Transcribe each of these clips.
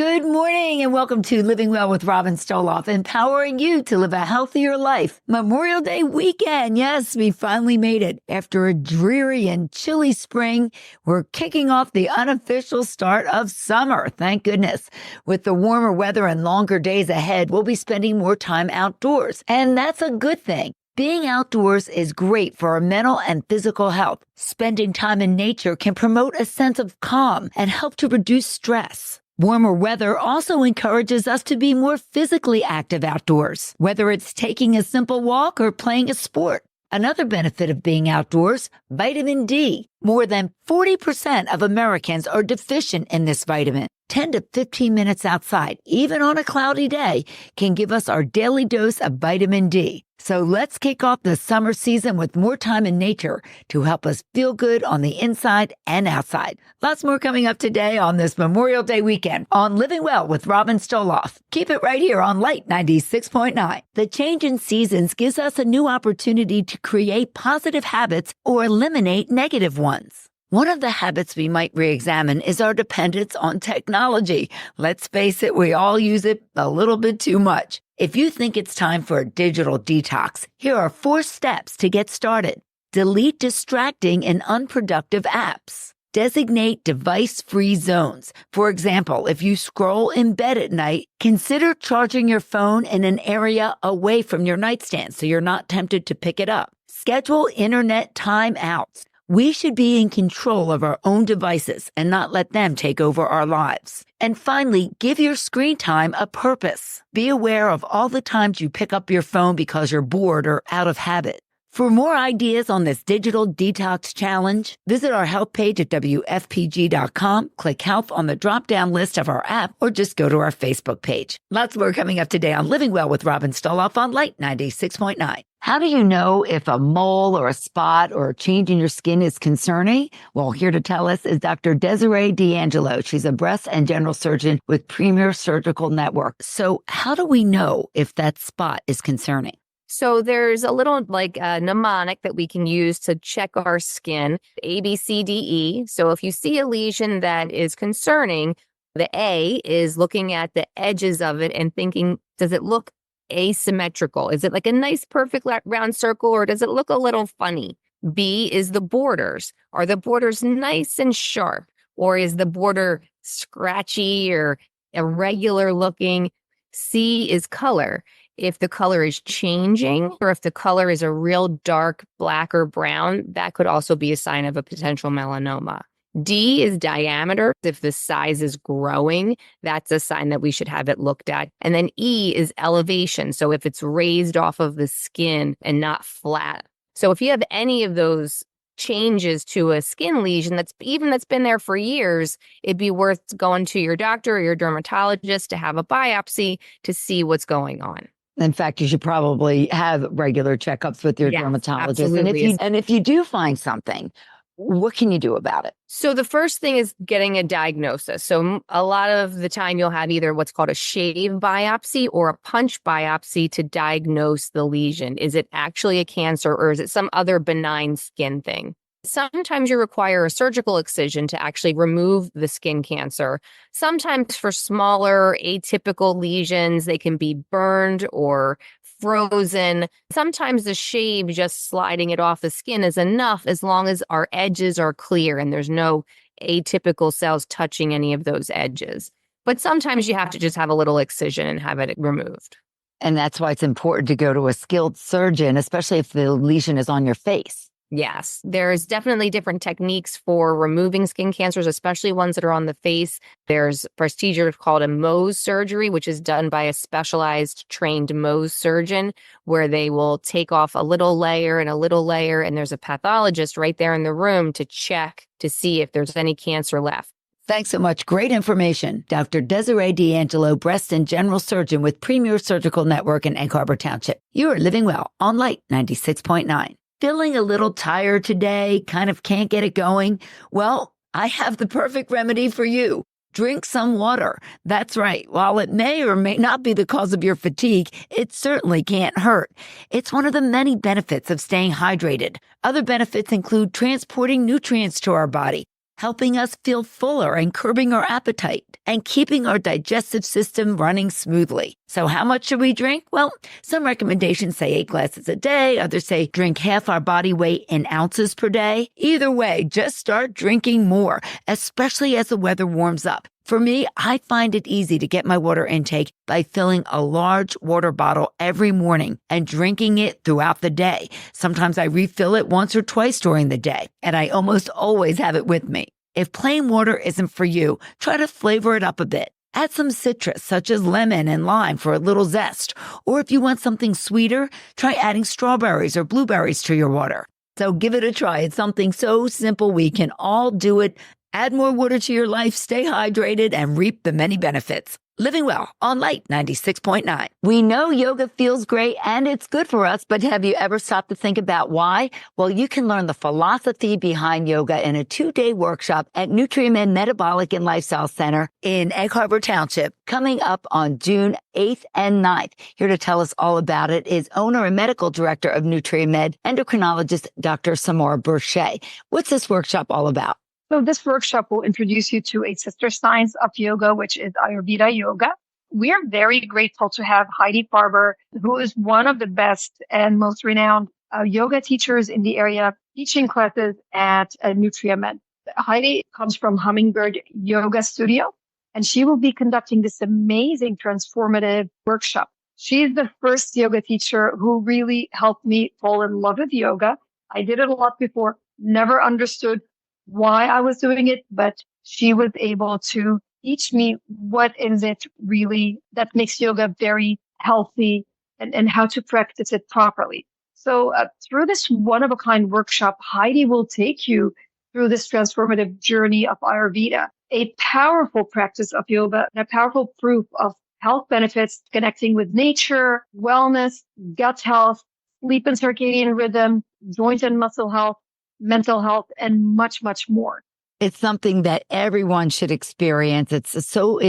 Good morning and welcome to Living Well with Robin Stoloff, empowering you to live a healthier life. Memorial Day weekend. Yes, we finally made it. After a dreary and chilly spring, we're kicking off the unofficial start of summer. Thank goodness. With the warmer weather and longer days ahead, we'll be spending more time outdoors. And that's a good thing. Being outdoors is great for our mental and physical health. Spending time in nature can promote a sense of calm and help to reduce stress. Warmer weather also encourages us to be more physically active outdoors, whether it's taking a simple walk or playing a sport. Another benefit of being outdoors, vitamin D. More than 40% of Americans are deficient in this vitamin. 10 to 15 minutes outside, even on a cloudy day, can give us our daily dose of vitamin D. So let's kick off the summer season with more time in nature to help us feel good on the inside and outside. Lots more coming up today on this Memorial Day weekend on Living Well with Robin Stoloff. Keep it right here on Light 96.9. The change in seasons gives us a new opportunity to create positive habits or eliminate negative ones. One of the habits we might re-examine is our dependence on technology. Let's face it, we all use it a little bit too much. If you think it's time for a digital detox, here are 4 steps to get started. Delete distracting and unproductive apps. Designate device-free zones. For example, if you scroll in bed at night, consider charging your phone in an area away from your nightstand so you're not tempted to pick it up. Schedule internet timeouts. We should be in control of our own devices and not let them take over our lives. And finally, give your screen time a purpose. Be aware of all the times you pick up your phone because you're bored or out of habit. For more ideas on this digital detox challenge, visit our health page at wfpg.com, click health on the drop-down list of our app, or just go to our Facebook page. Lots more coming up today on Living Well with Robin Stoloff on Light 96.9. How do you know if a mole or a spot or a change in your skin is concerning? Well, here to tell us is Dr. Desiree D'Angelo. She's a breast and general surgeon with Premier Surgical Network. So how do we know if that spot is concerning? So there's a little mnemonic that we can use to check our skin, ABCDE. So if you see a lesion that is concerning, the A is looking at the edges of it and thinking, does it look asymmetrical? Is it like a nice, perfect round circle, or does it look a little funny? B is the borders. Are the borders nice and sharp, or is the border scratchy or irregular looking? C is color. If the color is changing, or if the color is a real dark black or brown, that could also be a sign of a potential melanoma. D is diameter. If the size is growing, that's a sign that we should have it looked at. And then E is elevation. So if it's raised off of the skin and not flat. So if you have any of those changes to a skin lesion that's been there for years, it'd be worth going to your doctor or your dermatologist to have a biopsy to see what's going on. In fact, you should probably have regular checkups with your dermatologist. Absolutely. And if you do find something, what can you do about it? So the first thing is getting a diagnosis. So a lot of the time you'll have either what's called a shave biopsy or a punch biopsy to diagnose the lesion. Is it actually a cancer, or is it some other benign skin thing? Sometimes you require a surgical excision to actually remove the skin cancer. Sometimes for smaller atypical lesions, they can be burned or frozen. Sometimes the shave, just sliding it off the skin, is enough as long as our edges are clear and there's no atypical cells touching any of those edges. But sometimes you have to just have a little excision and have it removed. And that's why it's important to go to a skilled surgeon, especially if the lesion is on your face. Yes, there's definitely different techniques for removing skin cancers, especially ones that are on the face. There's a procedure called a Mohs surgery, which is done by a specialized trained Mohs surgeon, where they will take off a little layer and a little layer, and there's a pathologist right there in the room to check to see if there's any cancer left. Thanks so much. Great information. Dr. Desiree D'Angelo, breast and general surgeon with Premier Surgical Network in Egg Harbor Township. You are living well on Light 96.9. Feeling a little tired today, kind of can't get it going? Well, I have the perfect remedy for you. Drink some water. That's right. While it may or may not be the cause of your fatigue, it certainly can't hurt. It's one of the many benefits of staying hydrated. Other benefits include transporting nutrients to our body, helping us feel fuller and curbing our appetite and keeping our digestive system running smoothly. So how much should we drink? Well, some recommendations say 8 glasses a day. Others say drink half our body weight in ounces per day. Either way, just start drinking more, especially as the weather warms up. For me, I find it easy to get my water intake by filling a large water bottle every morning and drinking it throughout the day. Sometimes I refill it once or twice during the day, and I almost always have it with me. If plain water isn't for you, try to flavor it up a bit. Add some citrus, such as lemon and lime for a little zest. Or if you want something sweeter, try adding strawberries or blueberries to your water. So give it a try. It's something so simple we can all do it. Add more water to your life, stay hydrated, and reap the many benefits. Living Well on Light 96.9. We know yoga feels great and it's good for us, but have you ever stopped to think about why? Well, you can learn the philosophy behind yoga in a 2-day workshop at NutriMed Metabolic and Lifestyle Center in Egg Harbor Township, coming up on June 8th and 9th. Here to tell us all about it is owner and medical director of NutriMed, endocrinologist Dr. Samara Burche. What's this workshop all about? So this workshop will introduce you to a sister science of yoga, which is Ayurveda yoga. We are very grateful to have Heidi Farber, who is one of the best and most renowned yoga teachers in the area, teaching classes at NutriMed. Heidi comes from Hummingbird Yoga Studio, and she will be conducting this amazing transformative workshop. She is the first yoga teacher who really helped me fall in love with yoga. I did it a lot before, never understood why I was doing it, but she was able to teach me what is it really that makes yoga very healthy and how to practice it properly. So through this one-of-a-kind workshop, Heidi will take you through this transformative journey of Ayurveda, a powerful practice of yoga, and a powerful proof of health benefits connecting with nature, wellness, gut health, sleep and circadian rhythm, joint and muscle health, mental health, and much, much more. It's something that everyone should experience. It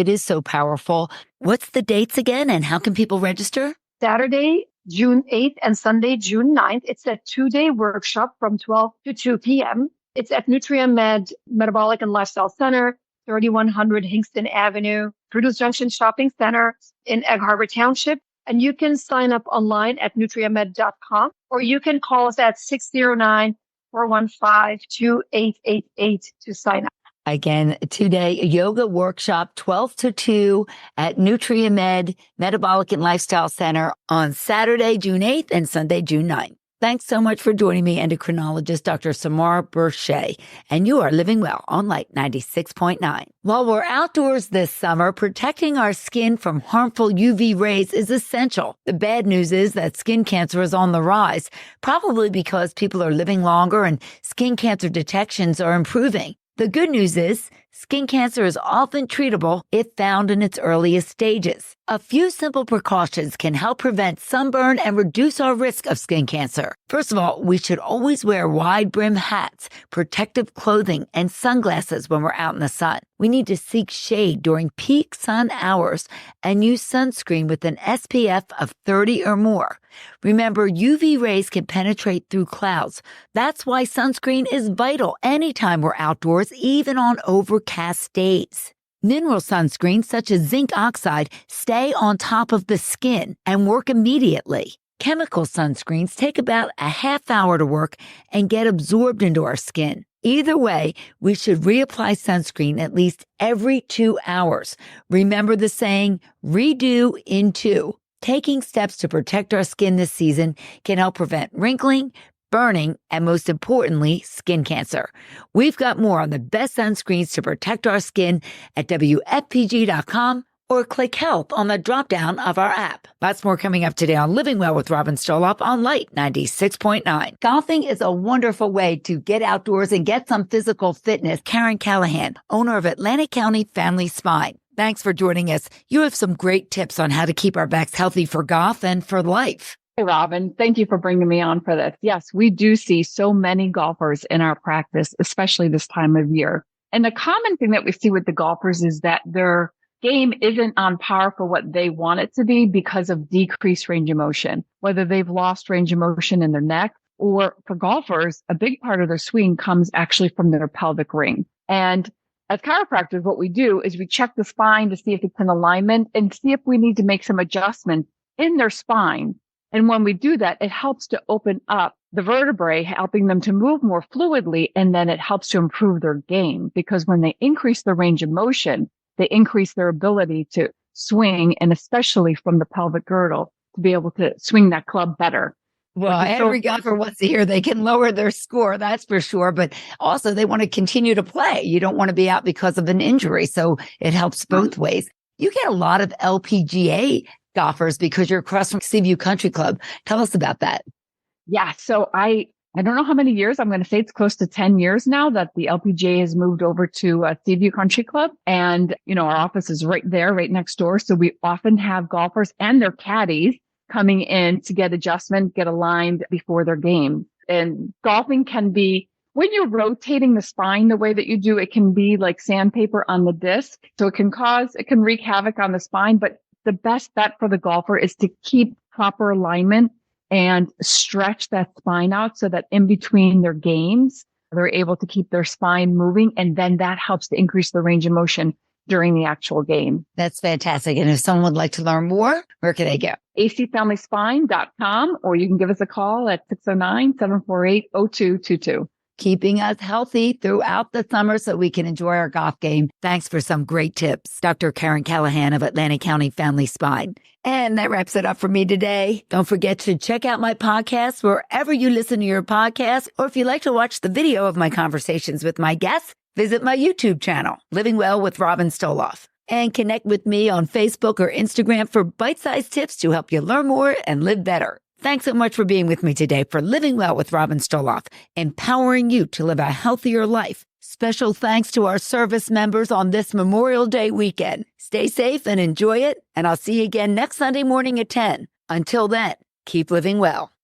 is so powerful. What's the dates again, and how can people register? Saturday, June 8th and Sunday, June 9th. It's a 2-day workshop from 12 to 2 p.m. It's at NutriMed Metabolic and Lifestyle Center, 3100 Hingston Avenue, Produce Junction Shopping Center in Egg Harbor Township. And you can sign up online at NutriMed.com, or you can call us at 609-415-2888 to sign up. Again, 2-day yoga workshop, 12 to 2 at NutriMed Metabolic and Lifestyle Center on Saturday, June 8th and Sunday, June 9th. Thanks so much for joining me, endocrinologist Dr. Samara Burche, and you are living well on Light 96.9. While we're outdoors this summer, protecting our skin from harmful UV rays is essential. The bad news is that skin cancer is on the rise, probably because people are living longer and skin cancer detections are improving. The good news is skin cancer is often treatable if found in its earliest stages. A few simple precautions can help prevent sunburn and reduce our risk of skin cancer. First of all, we should always wear wide brim hats, protective clothing, and sunglasses when we're out in the sun. We need to seek shade during peak sun hours and use sunscreen with an SPF of 30 or more. Remember, UV rays can penetrate through clouds. That's why sunscreen is vital anytime we're outdoors, even on overcast days. Mineral sunscreens such as zinc oxide stay on top of the skin and work immediately. Chemical sunscreens take about a half hour to work and get absorbed into our skin. Either way, we should reapply sunscreen at least every 2 hours. Remember the saying, redo in 2. Taking steps to protect our skin this season can help prevent wrinkling, burning, and most importantly, skin cancer. We've got more on the best sunscreens to protect our skin at WFPG.com or click Health on the drop-down of our app. Lots more coming up today on Living Well with Robin Stoloff on Light 96.9. Golfing is a wonderful way to get outdoors and get some physical fitness. Karen Callahan, owner of Atlantic County Family Spine. Thanks for joining us. You have some great tips on how to keep our backs healthy for golf and for life. Hey, Robin, thank you for bringing me on for this. Yes, we do see so many golfers in our practice, especially this time of year. And the common thing that we see with the golfers is that their game isn't on par for what they want it to be because of decreased range of motion, whether they've lost range of motion in their neck, or for golfers, a big part of their swing comes actually from their pelvic ring. And as chiropractors, what we do is we check the spine to see if it's in alignment and see if we need to make some adjustments in their spine. And when we do that, it helps to open up the vertebrae, helping them to move more fluidly. And then it helps to improve their game, because when they increase their range of motion, they increase their ability to swing, and especially from the pelvic girdle, to be able to swing that club better. Well, every golfer wants to hear they can lower their score, that's for sure. But also they want to continue to play. You don't want to be out because of an injury. So it helps both ways. You get a lot of LPGA golfers because you're across from Seaview Country Club. Tell us about that. Yeah. So I don't know how many years. I'm going to say it's close to 10 years now that the LPGA has moved over to Seaview Country Club. And, our office is right there, right next door. So we often have golfers and their caddies coming in to get adjustment, get aligned before their game. And golfing can be, when you're rotating the spine the way that you do, it can be like sandpaper on the disc. So it can wreak havoc on the spine. But the best bet for the golfer is to keep proper alignment and stretch that spine out so that in between their games, they're able to keep their spine moving. And then that helps to increase the range of motion during the actual game. That's fantastic. And if someone would like to learn more, where can they go? acfamilyspine.com, or you can give us a call at 609-748-0222. Keeping us healthy throughout the summer so we can enjoy our golf game. Thanks for some great tips, Dr. Karen Callahan of Atlantic County Family Spine. And that wraps it up for me today. Don't forget to check out my podcast wherever you listen to your podcast, or if you'd like to watch the video of my conversations with my guests, visit my YouTube channel, Living Well with Robin Stoloff. And connect with me on Facebook or Instagram for bite-sized tips to help you learn more and live better. Thanks so much for being with me today for Living Well with Robin Stoloff, empowering you to live a healthier life. Special thanks to our service members on this Memorial Day weekend. Stay safe and enjoy it, and I'll see you again next Sunday morning at 10. Until then, keep living well.